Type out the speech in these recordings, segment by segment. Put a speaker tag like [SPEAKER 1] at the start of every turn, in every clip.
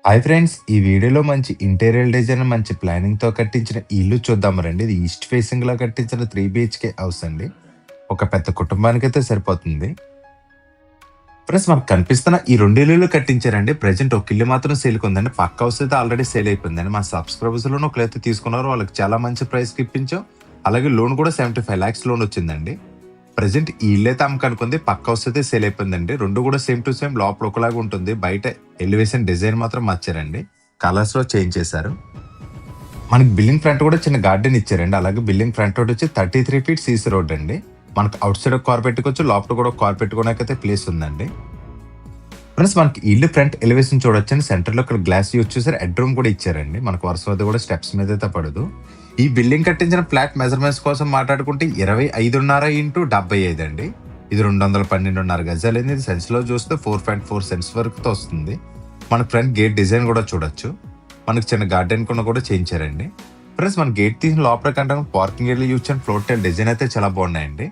[SPEAKER 1] Hi friends! ఈ వీడియోలో మంచి ఇంటీరియర్ డిజైన్, మంచి ప్లానింగ్‌తో కట్టించిన ఇల్లు చూద్దాం రండి. ఇది ఈస్ట్ ఫేసింగ్‌లో కట్టించిన 3 బీహెచ్‌కే హౌస్ అండి. ఒక పెద్ద కుటుంబానికైతే సరిపోతుంది. ఫ్రెండ్స్ మనకు కనిపిస్తున్న ఈ 2 ఇల్లులు కట్టించారండి. ప్రెజెంట్ ఒక ఇల్లు మాత్రం సేల్‌కుందండి. పక్క హౌస్ అయితే ఆల్రెడీ సేల్ అయిపోయిందండి. మా సబ్‌స్క్రైబర్స్‌లోనే ఒకళ్ళైతే తీసుకున్నారు. వాళ్ళకి చాలా మంచి ప్రైస్‌కి ఇప్పించాం. అలాగే లోన్ కూడా 75 లాక్స్ లోన్ వచ్చిందండి. ప్రెజెంట్ ఈ ఇల్లైతే అమ్మకనుకుంది. పక్క హౌస్ అయితే సేల్ అయిపోయిందండి. 2 కూడా సేమ్ టు సేమ్ లోపల ఒకలాగా ఉంటుంది. బయట ఎలివేషన్ డిజైన్ మాత్రం మార్చారండి. కలర్స్‌లో చేంజ్ చేశారు. మనకి బిల్డింగ్ ఫ్రంట్ కూడా చిన్న గార్డెన్ ఇచ్చారండి. అలాగే బిల్డింగ్ ఫ్రంట్ రోడ్ వచ్చి 33 ఫీట్ సీసీ రోడ్ అండి. మనకు అవుట్ సైడ్ ఒక కార్ పెట్టుకోవచ్చు. లోపల కూడా ఒక కార్ పెట్టుకోవడానికైతే ప్లేస్ ఉందండి. ఫ్రెండ్స్ మనకి ఇల్లు ఫ్రంట్ ఎలివేషన్ చూడొచ్చండి. సెంటర్‌లో ఇక్కడ గ్లాస్ యూజ్ చేశారు. హెడ్ రూమ్ కూడా ఇచ్చారండి. మనకు వరుస వద్ద కూడా స్టెప్స్ మీద అయితే పడదు. ఈ బిల్డింగ్ కట్టించిన ఫ్లాట్ మెజర్మెంట్స్ కోసం మాట్లాడుకుంటే 25.5 ఇంటూ 75 అండి. ఇది 212.5 గజాలైంది. ఇది సెన్స్‌లో చూస్తే 4.4 సెన్స్ వరకుతో వస్తుంది. మన ఫ్రంట్ గేట్ డిజైన్ కూడా చూడొచ్చు. మనకు చిన్న గార్డెన్ కూడా చేయించారండి. ఫ్రెండ్స్ మన గేట్ తీసిన లోపల కంటే పార్కింగ్ ఏరియా యూజ్ చేసిన ఫ్లోర్ టైల్ డిజైన్ అయితే చాలా బాగున్నాయండి.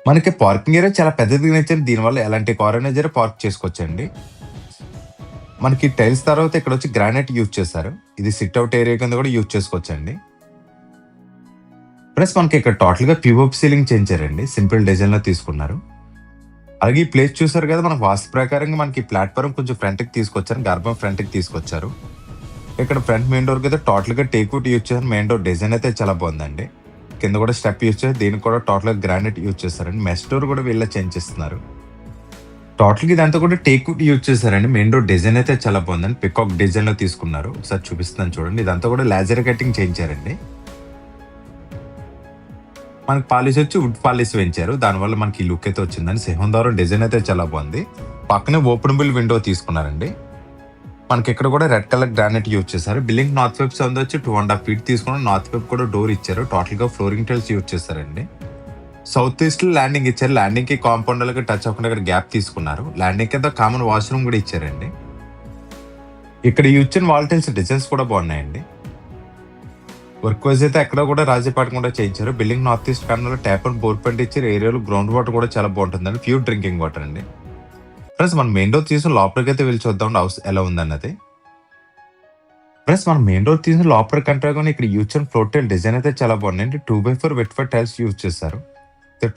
[SPEAKER 1] మనకి పార్కింగ్ ఏరియా చాలా పెద్దదిగా ఇచ్చారు. దీనివల్ల ఎలాంటి కార్ అయినా సరే పార్క్ చేసుకోవచ్చండి. మనకి టైల్స్ తర్వాత ఇక్కడ వచ్చి గ్రానైట్ యూజ్ చేశారు. ఇది సిట్ అవుట్ ఏరియా కింద కూడా యూజ్ చేసుకోవచ్చండి. ప్లస్ మనకి ఇక్కడ టోటల్ గా పిఓపి సీలింగ్ చేయించారండి. సింపుల్ డిజైన్ లో తీసుకున్నారు. అలాగే ఈ ప్లేస్ చూసారు కదా, మనకు వాస్తు ప్రకారంగా మనకి ప్లాట్ఫారం కొంచెం ఫ్రంట్ కి తీసుకొచ్చారు. గర్భం ఫ్రంట్ కి తీసుకొచ్చారు. ఇక్కడ ఫ్రంట్ మెయిన్ డోర్ కి అయితే టోటల్ గా టేక్ వుడ్ యూజ్ చేశారు. మెయిన్ డోర్ డిజైన్ అయితే చాలా బాగుందండి. కింద కూడా స్టెప్ యూజ్ చేసి దీనికి కూడా టోటల్ గా గ్రానైట్ యూజ్ చేస్తారండి. మెస్ డోర్ కూడా వీళ్ళ చేంజ్ చేస్తున్నారు. టోటల్ గా ఇదంతా కూడా టేక్ వుడ్ యూజ్ చేశారండి. మెయిన్ డోర్ డిజైన్ అయితే చాలా బాగుందండి. పికాక్ డిజైన్ లో తీసుకున్నారు. ఒకసారి చూపిస్తున్నాను చూడండి. ఇదంతా కూడా లేజర్ కటింగ్ చేయించారండి. మనకి పాలిష్ వచ్చి వుడ్ పాలిష్ వేయించారు. దానివల్ల మనకి ఈ లుక్ అయితే వచ్చిందని. సింహందారం డిజైన్ అయితే చాలా బాగుంది. పక్కనే ఓపెనబుల్ విండో తీసుకున్నారండి. మనకి ఇక్కడ కూడా రెడ్ కలర్ గ్రానైట్ యూజ్ చేశారు. బిల్డింగ్ నార్త్ వైపు సౌండ్ వచ్చి 2.5 ఫీట్ తీసుకుని నార్త్ వైపు కూడా డోర్ ఇచ్చారు. టోటల్ గా ఫ్లోరింగ్ టైల్స్ యూజ్ చేశారండి. సౌత్ ఈస్ట్ లో ల్యాండింగ్ ఇచ్చారు. ల్యాండింగ్ కి కాంపౌండ్ లకి టచ్ అవ్వకుండా ఇక్కడ గ్యాప్ తీసుకున్నారు. ల్యాండింగ్ కింద కామన్ వాష్రూమ్ కూడా ఇచ్చారండి. ఇక్కడ యూజ్ చేసిన వాల్ టైల్స్ డిజైన్స్ కూడా బాగున్నాయండి. వర్క్ వైజ్ అయితే ఎక్కడ కూడా రాజీ పడకుండా చేయించారు. బిల్డింగ్ నార్త్ ఈస్ట్ కార్నర్ లో ట్యాప్ అండ్ బోర్ పంట ఇచ్చారు. ఏరియాలో గ్రౌండ్ వాటర్ కూడా చాలా బాగుంటుందండి. ప్యూర్ డ్రింకింగ్ వాటర్ అండి. ఫ్రెండ్స్ మనం మెయిన్ డోర్ తీసిన లోపలికి అయితే వెళ్ళి చూద్దాం హౌస్ ఎలా ఉందన్నది. ఫ్రెండ్స్ మనం మెయిన్ డోర్ తీసిన లోపల కంటే ఇక్కడ యూజ్ చేసిన ఫ్లోర్ టైల్ డిజైన్ అయితే చాలా బాగుందండి. 2x4 వెట్ టైల్స్ యూజ్ చేశారు.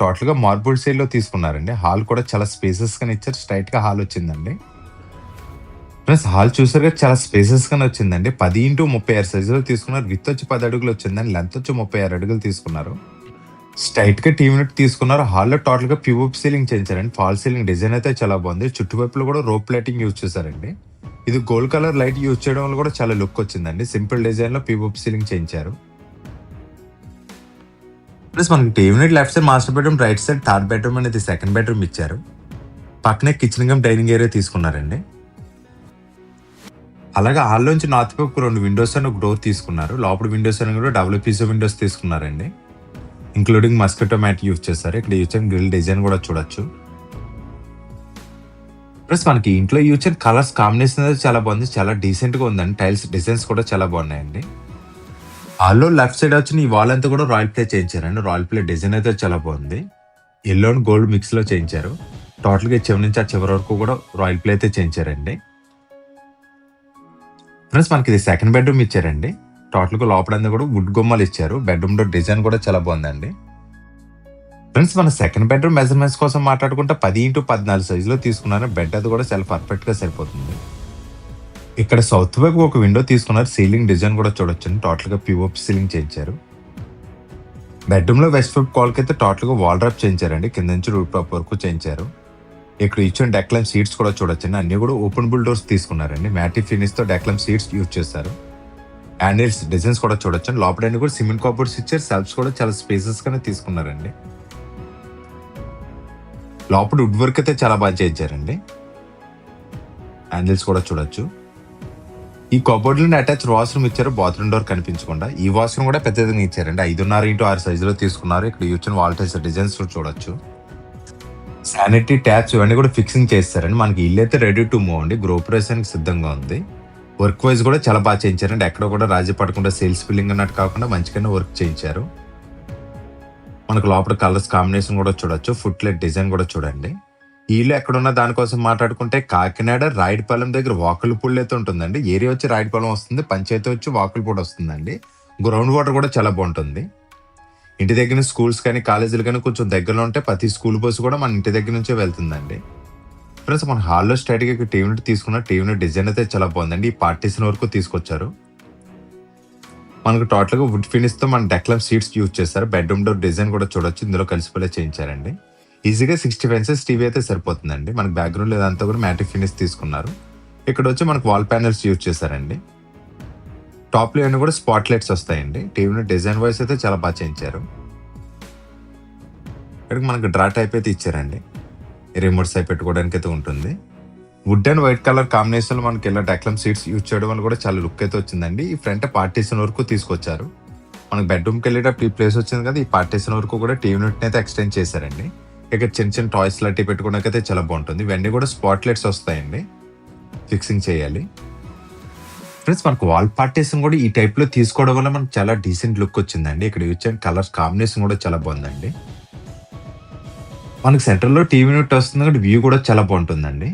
[SPEAKER 1] టోటల్ గా మార్బుల్ సైడ్ లో తీసుకున్నారండి. హాల్ కూడా చాలా స్పేసెస్ గా ఇచ్చారు. స్ట్రైట్ గా హాల్ వచ్చిందండి. ప్లస్ హాల్ చూసారుగా చాలా స్పేసెస్ గానే వచ్చిందండి. 10x36 సైజులో తీసుకున్నారు. విత్ వచ్చి 10 అడుగులు వచ్చిందండి. లెంత్ వచ్చి 36 అడుగులు తీసుకున్నారు. స్ట్రైట్ గా టీవీ యూనిట్ తీసుకున్నారు. హాల్లో టోటల్ గా పిఓపి సీలింగ్ చేయించారండి. ఫాల్ సీలింగ్ డిజైన్ అయితే చాలా బాగుంది. చుట్టువైపులో కూడా రోప్ లైటింగ్ యూజ్ చేశారండి. ఇది గోల్డ్ కలర్ లైట్ యూజ్ చేయడం వల్ల కూడా చాలా లుక్ వచ్చిందండి. సింపుల్ డిజైన్ లో పిఓపి సీలింగ్ చేయించారు. ప్లస్ మనకి TV unit left side master bedroom, right side third bedroom అనేది సెకండ్ బెడ్రూమ్ ఇచ్చారు. పక్కనే కిచెన్ కమ్ డైనింగ్ ఏరియా తీసుకున్నారండి. అలాగే హాల్లోంచి నార్త్ వైపు 2 విండోస్ అని ఒక డోర్ తీసుకున్నారు. లోపల విండోస్ అని కూడా WPC విండోస్ తీసుకున్నారండి. ఇంక్లూడింగ్ మస్కిటో మ్యాట్ యూజ్ చేస్తారు. ఇక్కడ యూజ్ చేసిన గ్రిల్ డిజైన్ కూడా చూడొచ్చు. ప్లస్ మనకి ఇంట్లో యూజ్ చేసిన కలర్స్ కాంబినేషన్ అయితే చాలా బాగుంది. చాలా డీసెంట్ గా ఉందండి. టైల్స్ డిజైన్స్ కూడా చాలా బాగున్నాయండి. హాల్లో లెఫ్ట్ సైడ్ వచ్చిన ఈ వాల్ అంతా కూడా రాయల్ ప్లే చేయించారండి. రాయల్ ప్లే డిజైన్ అయితే చాలా బాగుంది. ఎల్లో అండ్ గోల్డ్ మిక్స్ లో చేయించారు. టోటల్ గా చివరి నుంచి ఆ చివరి వరకు కూడా రాయల్ ప్లే అయితే చేయించారండి. ఫ్రెండ్స్ మనకి ఇది సెకండ్ బెడ్రూమ్ ఇచ్చారండి. టోటల్ గా లోపల కూడా వుడ్ గుమ్మలు ఇచ్చారు. బెడ్రూమ్ డోర్ డిజైన్ కూడా చాలా బాగుందండి. ఫ్రెండ్స్ మన సెకండ్ బెడ్రూమ్ మెజర్మెంట్స్ కోసం మాట్లాడుకుంటే 10x14 సైజులో తీసుకున్నారు. బెడ్ అది కూడా చాలా పర్ఫెక్ట్ గా సరిపోతుంది. ఇక్కడ సౌత్ వైపు ఒక విండో తీసుకున్నారు. సీలింగ్ డిజైన్ కూడా చూడొచ్చు. టోటల్ గా పిఓపి సీలింగ్ చేయించారు. బెడ్రూమ్ లో వెస్ట్ వైపు కాల్ కి అయితే టోటల్ గా వాల్ డ్రాప్ చేయించారండి. కింద నుంచి రూట్ టాప్ వరకు చేయించారు. ఇక్కడ ఇచ్చిన డెక్లైమ్ సీట్స్ కూడా చూడొచ్చండి. అన్ని కూడా ఓపెన్ బుల్ డోర్స్ తీసుకున్నారండి. మ్యాటి ఫినిష్ తో డెక్లైమ్ సీట్స్ యూజ్ చేశారు. హ్యాండిల్స్ డిజైన్స్ కూడా చూడొచ్చండి. లోపల కూడా సిమెంట్ కబోర్డ్స్ ఇచ్చారు. సెల్ఫ్స్ కూడా చాలా స్పేసెస్ గానే తీసుకున్నారండి. లోపల వుడ్ వర్క్ అయితే చాలా బాగా చేయించారండి. హ్యాండిల్స్ కూడా చూడొచ్చు. ఈ కబోర్డ్ లో అటాచ్ వాష్రూమ్ ఇచ్చారు. బాత్రూమ్ డోర్ కనిపించకుండా. ఈ వాష్రూమ్ కూడా పెద్దదిగా ఇచ్చారండి. 5.5x6 సైజులో తీసుకున్నారు. ఇక్కడ ఇచ్చిన వాల్ టైల్స్ డిజైన్స్ చూడొచ్చు. శానిటరీ ట్యాప్స్ ఇవన్నీ కూడా ఫిక్సింగ్ చేస్తారండి. మనకి ఇల్లు అయితే రెడీ టు మూవ్ అండి. గృహప్రవేశానికి సిద్ధంగా ఉంది. వర్క్ వైజ్ కూడా చాలా బాగా చేయించారండి. ఎక్కడ కూడా రాజీ పడకుండా సేల్స్ బిల్డింగ్ అన్నట్టు కాకుండా మంచిగానే వర్క్ చేయించారు. మనకు లోపల కలర్స్ కాంబినేషన్ కూడా చూడొచ్చు. ఫుట్ లైట్ డిజైన్ కూడా చూడండి. ఈ ఇల్లు ఎక్కడున్న దానికోసం మాట్లాడుకుంటే కాకినాడ రాయుడిపాలెం దగ్గర వాకులపూడి అయితే ఉంటుందండి. ఏరియా వచ్చి రాయుడిపాలెం వస్తుంది. పంచాయతీ వచ్చి వాకులపూడి వస్తుందండి. గ్రౌండ్ వాటర్ కూడా చాలా బాగుంటుంది. ఇంటి దగ్గర స్కూల్స్ కానీ కాలేజీలు కానీ కొంచెం దగ్గరలో ఉంటే ప్రతి స్కూల్ బస్సు కూడా మన ఇంటి దగ్గర నుంచే వెళ్తుందండి. ఫ్రెండ్స్ మన హాల్లో స్ట్రైట్గా టీవీ యూనిట్ తీసుకున్న టీవీ యూనిట్ డిజైన్ అయితే చాలా బాగుందండి. ఈ పార్టీషన్ వరకు తీసుకొచ్చారు. మనకు టోటల్గా వుడ్ ఫినిష్తో మన డెక్లమ్ సీట్స్ యూజ్ చేస్తారు. బెడ్రూమ్ డోర్ డిజైన్ కూడా చూడొచ్చు. ఇందులో కలిసిపోలే చేయించారండి. ఈజీగా 65 ఇంచెస్ టీవీ అయితే సరిపోతుందండి. మనకి బ్యాక్గ్రౌండ్ లేదంతా కూడా మ్యాటిక్ ఫినిష్ తీసుకున్నారు. ఇక్కడ వచ్చి మనకు వాల్ ప్యానెల్స్ యూజ్ చేశారండి. టాప్లో అన్ని కూడా స్పాట్ లైట్స్ వస్తాయండి. టీవీ డిజైన్ వైస్ అయితే చాలా బాగా చేయించారు. ఇక్కడికి మనకు డ్రా టైప్ అయితే ఇచ్చారండి. రిమోట్స్ అయి పెట్టుకోవడానికి అయితే ఉంటుంది. Wood and white colour combination లో మనకి ఇలా డెక్లమ్ సీట్స్ యూజ్ చేయడం వల్ల కూడా చాలా లుక్ అయితే వచ్చిందండి. ఈ ఫ్రంట్ పార్టీషన్ వరకు తీసుకొచ్చారు. మనకు బెడ్రూమ్కి వెళ్ళేటప్పుడు ఈ ప్లేస్ వచ్చింది కదా, ఈ పార్టీషన్ వరకు కూడా టీవీ యూనిట్ అయితే ఎక్స్టెండ్ చేశారండి. ఇక్కడ చిన్న చిన్న టాయ్స్ లాంటి పెట్టుకోవడానికి అయితే చాలా బాగుంటుంది. ఇవన్నీ కూడా స్పాట్ లైట్స్ వస్తాయండి. ఫిక్సింగ్ చేయాలి. ఫ్రెండ్స్ మనకు వాల్ పార్టీషన్ కూడా ఈ టైప్ లో తీసుకోవడం వల్ల మనకు చాలా డీసెంట్ లుక్ వచ్చిందండి. ఇక్కడ యూజ్ చేయని కలర్స్ కాంబినేషన్ కూడా చాలా బాగుందండి. మనకి సెంటర్ లో టీవీ యూనిట్ వస్తుంది కాబట్టి వ్యూ కూడా చాలా బాగుంటుందండి.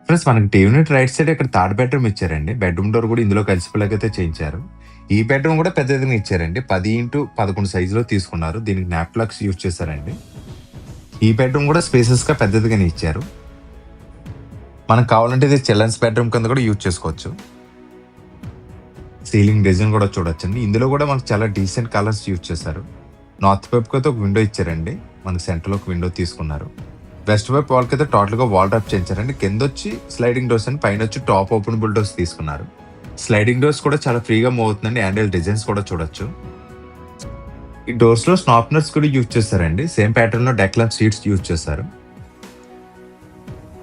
[SPEAKER 1] ఫ్రెండ్స్ మనకి టీవీ యూనిట్ రైట్ సైడ్ ఇక్కడ థర్డ్ బెడ్రూమ్ ఇచ్చారండి. బెడ్రూమ్ డోర్ కూడా ఇందులో కలిసిపోలేకైతే చేయించారు. ఈ బెడ్రూమ్ కూడా పెద్దదిగా ఇచ్చారండి. 10x11 సైజులో తీసుకున్నారు. దీనికి నాప్లాక్స్ యూజ్ చేశారండి. ఈ బెడ్రూమ్ కూడా స్పేసెస్ గా పెద్దదిగానే ఇచ్చారు. మనకు కావాలంటే ఇది చిల్డ్రన్స్ బెడ్రూమ్ కింద కూడా యూజ్ చేసుకోవచ్చు. సీలింగ్ డిజైన్ కూడా చూడొచ్చండి. ఇందులో కూడా మనకు చాలా డీసెంట్ కలర్స్ యూజ్ చేశారు. నార్త్ వైపుకి అయితే ఒక విండో ఇచ్చారండి. మనకి సెంటర్ లో ఒక విండో తీసుకున్నారు. వెస్ట్ వైపు వాల్కి అయితే టోటల్ గా వాల్ డ్రాప్ చేయించారండి. కింద వచ్చి స్లైడింగ్ డోర్స్ అని, పైన వచ్చి టాప్ ఓపెనబుల్ డోర్స్ తీసుకున్నారు. స్లైడింగ్ డోర్స్ కూడా చాలా ఫ్రీగా మూవ్ అవుతుందండి. హ్యాండిల్ డిజైన్స్ కూడా చూడొచ్చు. ఈ డోర్స్ లో స్నాప్నర్స్ కూడా యూజ్ చేస్తారండి. సేమ్ ప్యాటర్న్ లో డెక్లమ్ సీట్స్ యూజ్ చేస్తారు.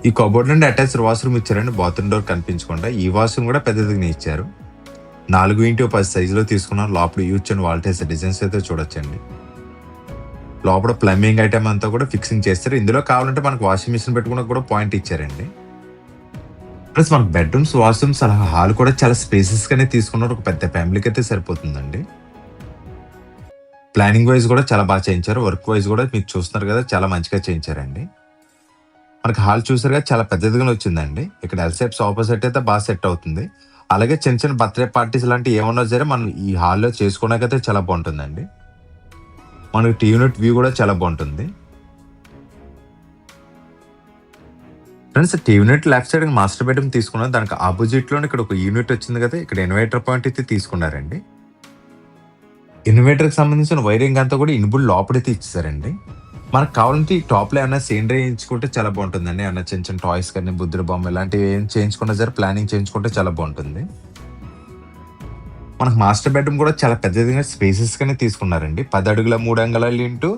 [SPEAKER 1] ఈ కబోర్డ్ నుండి అటాచ్డ్ వాష్రూమ్ ఇచ్చారండి. బాత్రూమ్ డోర్ కనిపించకుండా. ఈ వాష్రూమ్ కూడా పెద్దదిగానే ఇచ్చారు. 4x10 సైజులో తీసుకున్నారు. లోపల యూజ్ చేయని వాల్టేజ్ డిజైన్స్ అయితే చూడొచ్చండి. లోపల ప్లంబింగ్ ఐటమ్ అంతా కూడా ఫిక్సింగ్ చేస్తారు. ఇందులో కావాలంటే మనకు వాషింగ్ మిషన్ పెట్టుకున్న కూడా పాయింట్ ఇచ్చారండి. ప్లస్ మనకు బెడ్రూమ్స్, వాష్రూమ్స్ అలా హాల్ కూడా చాలా స్పేసెస్ గానే తీసుకున్నారు. ఒక పెద్ద ఫ్యామిలీకి అయితే సరిపోతుందండి. ప్లానింగ్ వైజ్ కూడా చాలా బాగా చేయించారు. వర్క్ వైజ్ కూడా మీరు చూస్తున్నారు కదా, చాలా మంచిగా చేయించారండి. మనకి హాల్ చూసారు కదా, చాలా పెద్దదిగానే వచ్చిందండి. ఇక్కడ ఎల్సెప్స్ ఆపోజిట్ అయితే బాగా సెట్ అవుతుంది. అలాగే చిన్న చిన్న బర్త్డే పార్టీస్ లాంటివి ఏమన్నా సరే మనం ఈ హాల్లో చేసుకోవడానికైతే చాలా బాగుంటుందండి. మనకి టీ యూనిట్ వ్యూ కూడా చాలా బాగుంటుంది. Friends T unit left side master bedroom తీసుకున్నారు. దానికి ఆపోజిట్ లో ఇక్కడ ఒక యూనిట్ వచ్చింది కదా, ఇక్కడ ఇన్వర్టర్ పాయింట్ అయితే తీసుకున్నారండి. ఇన్వర్టర్ కి సంబంధించిన వైరింగ్ అంతా కూడా ఇన్బుల్ లోపలైతే ఇచ్చేసారండి. మనకు కావాలంటే ఈ టాప్ లో ఏమైనా సీనరీ చేయించుకుంటే చాలా బాగుంటుందండి. ఏమైనా చిన్న చిన్న టాయ్స్ కానీ, బుద్ధుడు బొమ్మ ఇలాంటివి ఏం చేయించుకున్నా సరే ప్లానింగ్ చేయించుకుంటే చాలా బాగుంటుంది. మనకు మాస్టర్ బెడ్రూమ్ కూడా చాలా పెద్దదిగా స్పేసెస్ గానే తీసుకున్నారండి. 10 అడుగుల 3 అంగుళాలు ఇంటూ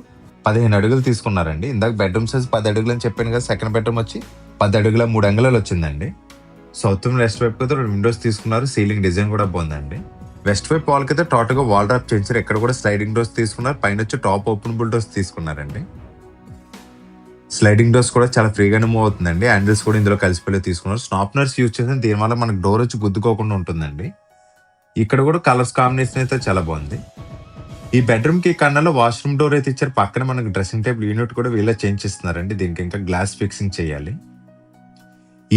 [SPEAKER 1] 15 అడుగులు తీసుకున్నారండి. ఇందాక బెడ్రూమ్ సైజ్ 10 అడుగులు అని చెప్పాను కదా, సెకండ్ బెడ్రూమ్ వచ్చి 10 అడుగుల 3 అంగుళాలు వచ్చిందండి. సౌత్ వెస్ట్ వైపు అయితే 2 విండోస్ తీసుకున్నారు. సీలింగ్ డిజైన్ కూడా బాగుందండి. వెస్ట్ వైపు వాల్కి అయితే టోటల్ గా వాల్ డ్రాప్ చేయించారు. ఇక్కడ కూడా స్లైడింగ్ డోర్స్ తీసుకున్నారు. పైన వచ్చి టాప్ ఓపెనబుల్ డోర్స్ తీసుకున్నారండి. స్లైడింగ్ డోర్స్ కూడా చాలా ఫ్రీగానే మూవ్ అవుతుందండి. హ్యాండిల్స్ కూడా ఇందులో కలిసిపోయి తీసుకున్నారు. స్నాప్నర్స్ యూజ్ చేసిన దీనివల్ల మనకు డోర్ వచ్చి గుద్దుకోకుండా ఉంటుందండి. ఇక్కడ కూడా కలర్స్ కాంబినేషన్ అయితే చాలా బాగుంది. ఈ బెడ్రూమ్ కి కన్నాలో వాష్రూమ్ డోర్ అయితే ఇచ్చారు. పక్కన మనకు డ్రెస్సింగ్ టేబుల్ యూనిట్ కూడా వీళ్ళే చేంజ్ చేస్తున్నారండి. దీనికి ఇంకా గ్లాస్ ఫిక్సింగ్ చేయాలి.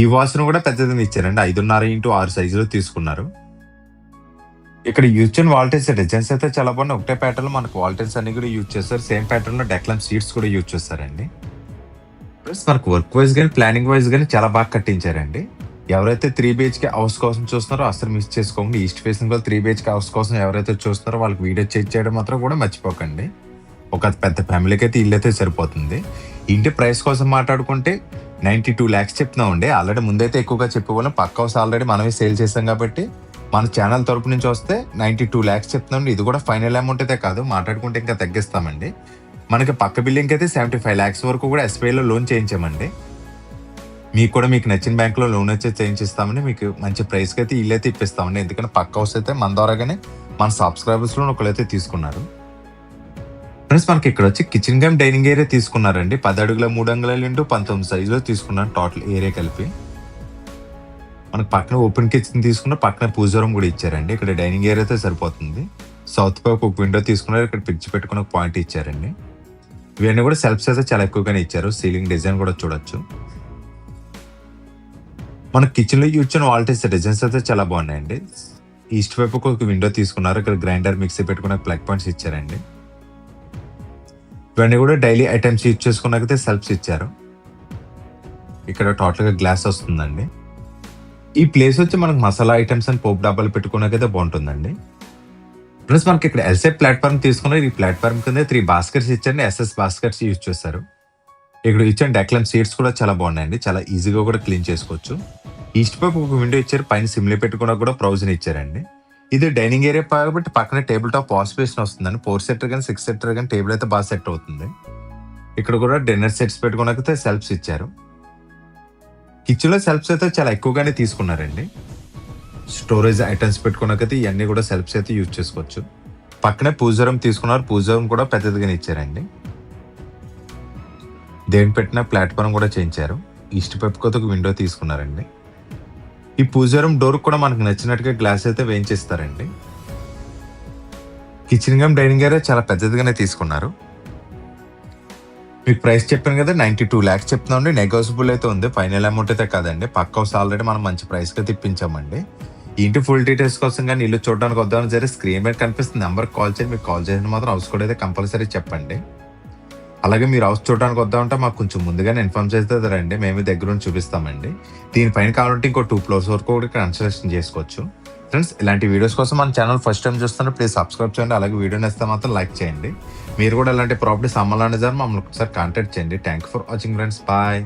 [SPEAKER 1] ఈ వాష్రూమ్ కూడా పెద్దదిగా ఇచ్చారండి. 5.5x6 సైజులో తీసుకున్నారు. ఇక్కడ యూజ్ చేయని వాల్టేజ్ డిజైన్స్ అయితే చాలా బాగున్నాయి. ఒకటే ప్యాటర్న్ లో మనకు వాల్టేజ్ అన్ని కూడా యూజ్ చేస్తారు. సేమ్ ప్యాటర్న్ లో డెక్లమ్ సీట్స్ కూడా యూజ్ చేస్తారండి. ప్లస్ మనకు వర్క్ వైజ్ కానీ, ప్లానింగ్ వైజ్ కానీ చాలా బాగా కట్టించారండి. ఎవరైతే 3 BHK హౌస్ కోసం చూస్తున్నారో అసలు మిస్ చేసుకోండి. ఈస్ట్ ఫేసింగ్ లో 3 BHK హౌస్ కోసం ఎవరైతే చూస్తున్నారో వాళ్ళకి వీడియో చెక్ చేయడం మాత్రం కూడా మర్చిపోకండి. ఒక పెద్ద ఫ్యామిలీకి అయితే ఇల్లు అయితే సరిపోతుంది. ఇంటి ప్రైస్ కోసం మాట్లాడుకుంటే 92 lakhs చెప్తున్నామండి. ఆల్రెడీ ముందైతే ఎక్కువగా చెప్పేవాళ్ళం. పక్క హౌస్ ఆల్రెడీ మనమే సేల్ చేసాం కాబట్టి మన ఛానల్ తరపు నుంచి వస్తే 92 lakhs చెప్తున్నామండి. ఇది కూడా ఫైనల్ అమౌంట్ అయితే కాదు, మాట్లాడుకుంటే ఇంకా తగ్గిస్తామండి. మనకి పక్క బిల్డింగ్ అయితే 75 lakhs వరకు కూడా SBIలో లోన్ చేయించామండి. మీకు కూడా మీకు నచ్చిన బ్యాంకులో లోన్ వచ్చి చేయించిస్తామని, మీకు మంచి ప్రైస్కి అయితే ఇల్లు అయితే ఇప్పిస్తామండి. ఎందుకంటే పక్క హౌస్ అయితే మన ద్వారాగానే మన సబ్స్క్రైబర్స్ లో ఒకరైతే తీసుకున్నారు. ఫ్రెండ్స్ మనకి ఇక్కడ వచ్చి కిచెన్ కమ్ డైనింగ్ ఏరియా తీసుకున్నారండి. 10 అడుగుల 3 అంగుళాలు ఇంటూ 19 సైజులో తీసుకున్నారు. టోటల్ ఏరియా కలిపి మనకి పక్కన ఓపెన్ కిచెన్ తీసుకున్న, పక్కన పూజ రూమ్ కూడా ఇచ్చారండి. ఇక్కడ డైనింగ్ ఏరియా అయితే సరిపోతుంది. సౌత్ వైపు ఒక విండో తీసుకున్నారు. ఇక్కడ పిచ్చి పెట్టుకుని ఒక పాయింట్ ఇచ్చారండి. ఇవన్నీ కూడా సెల్ఫ్స్ అయితే చాలా ఎక్కువగానే ఇచ్చారు. సీలింగ్ డిజైన్ కూడా చూడొచ్చు. మన కిచెన్ లో యూజ్ చేసిన వాల్టేజ్ డిజైన్స్ అయితే చాలా బాగున్నాయండి. ఈస్ట్ వైపు ఒక విండో తీసుకున్నారు. ఇక్కడ గ్రైండర్ మిక్సీ పెట్టుకున్న ప్లగ్ పాయింట్స్ ఇచ్చారండి. ఇవన్నీ కూడా డైలీ ఐటమ్స్ యూజ్ చేసుకున్నాకైతే సెల్ఫ్స్ ఇచ్చారు. ఇక్కడ టోటల్ గా గ్లాస్ వస్తుందండి. ఈ ప్లేస్ వచ్చి మనకు మసాలా ఐటమ్స్ అండ్ పోపు డబ్బాలు పెట్టుకున్నాకైతే బాగుంటుందండి. ప్లస్ మనకి ఇక్కడ ఎల్సెట్ ప్లాట్ఫామ్ తీసుకున్నారు. ఈ ప్లాట్ఫామ్ కింద 3 బాస్కెట్స్ ఇచ్చండి. ఎస్ఎస్ బాస్కెట్స్ యూజ్ చేస్తారు. ఇక్కడ ఇచ్చిన డెక్లమ్ సీట్స్ కూడా చాలా బాగున్నాయండి. చాలా ఈజీగా కూడా క్లీన్ చేసుకోవచ్చు. ఈస్ట్ వైపు ఒక విండో ఇచ్చారు. పైన సిమ్లీ పెట్టుకున్నా కూడా ప్రొవిజన్ ఇచ్చారండి. ఇది డైనింగ్ ఏరియా కాబట్టి పక్కన టేబుల్ టాప్ వాష్ బేసిన్ వస్తుందండి. 4 సెటర్ కానీ 6 సెటర్ కానీ టేబుల్ అయితే బాగా సెట్ అవుతుంది. ఇక్కడ కూడా డిన్నర్ సెట్స్ పెట్టుకున్నాకైతే సెల్ఫ్స్ ఇచ్చారు. కిచెన్ లో సెల్ఫ్స్ అయితే చాలా ఎక్కువగానే తీసుకున్నారండి. స్టోరేజ్ ఐటమ్స్ పెట్టుకున్నాకైతే ఇవన్నీ కూడా సెల్ఫ్స్ అయితే యూజ్ చేసుకోవచ్చు. పక్కనే పూజరం తీసుకున్నారు. పూజరం కూడా పెద్దదిగానే ఇచ్చారండి. దేని పెట్టిన ప్లాట్ఫామ్ కూడా చేయించారు. ఈస్ట్ వైపుకి ఒక విండో తీసుకున్నారండి. ఈ పూజరం డోర్ కూడా మనకు నచ్చినట్టుగా గ్లాస్ అయితే వేయించేస్తారండి. కిచెన్ గమ్ డైనింగ్ ఏరియా చాలా పెద్దదిగానే తీసుకున్నారు. మీకు ప్రైస్ చెప్పాను కదా, 92 lakhs చెప్తున్నాండి. నెగోసిబుల్ అయితే ఉంది. ఫైనల్ అమౌంట్ అయితే కాదండి. పక్క హౌస్ ఆల్రెడీ మనం మంచి ప్రైస్ గా తెప్పించామండి. ఇంటి ఫుల్ డీటెయిల్స్ కోసం కానీ ఇల్లు చూడడానికి వద్దామని సరే స్క్రీన్ మీద కనిపిస్తుంది నెంబర్ కాల్ చేయండి. మీకు కాల్ చేసిన మాత్రం హౌస్ కూడా అయితే కంపల్సరీ చెప్పండి. అలాగే మీరు హౌస్ చూడడానికి వద్దామంటే మాకు కొంచెం ముందుగానే ఇన్ఫార్మ్ చేస్తే రండి, మేము దగ్గర నుంచి చూపిస్తామండి. దీనిపైన కావాలంటే ఇంకో 2 floors వరకు కూడా కన్స్ట్రక్షన్ చేసుకోవచ్చు. ఫ్రెండ్స్, ఇలాంటి వీడియోస్ కోసం మన ఛానల్ ఫస్ట్ టైం చూస్తున్నా ప్లీజ్ సబ్స్క్రైబ్ చేయండి. అలాగే వీడియో నచ్చితే మాత్రం లైక్ చేయండి. మీరు కూడా ఇలాంటి ప్రాపర్టీస్ అమ్మాలనే సార్ మమ్మల్ని ఒకసారి కాంటాక్ట్ చేయండి. Thank you for watching friends. Bye.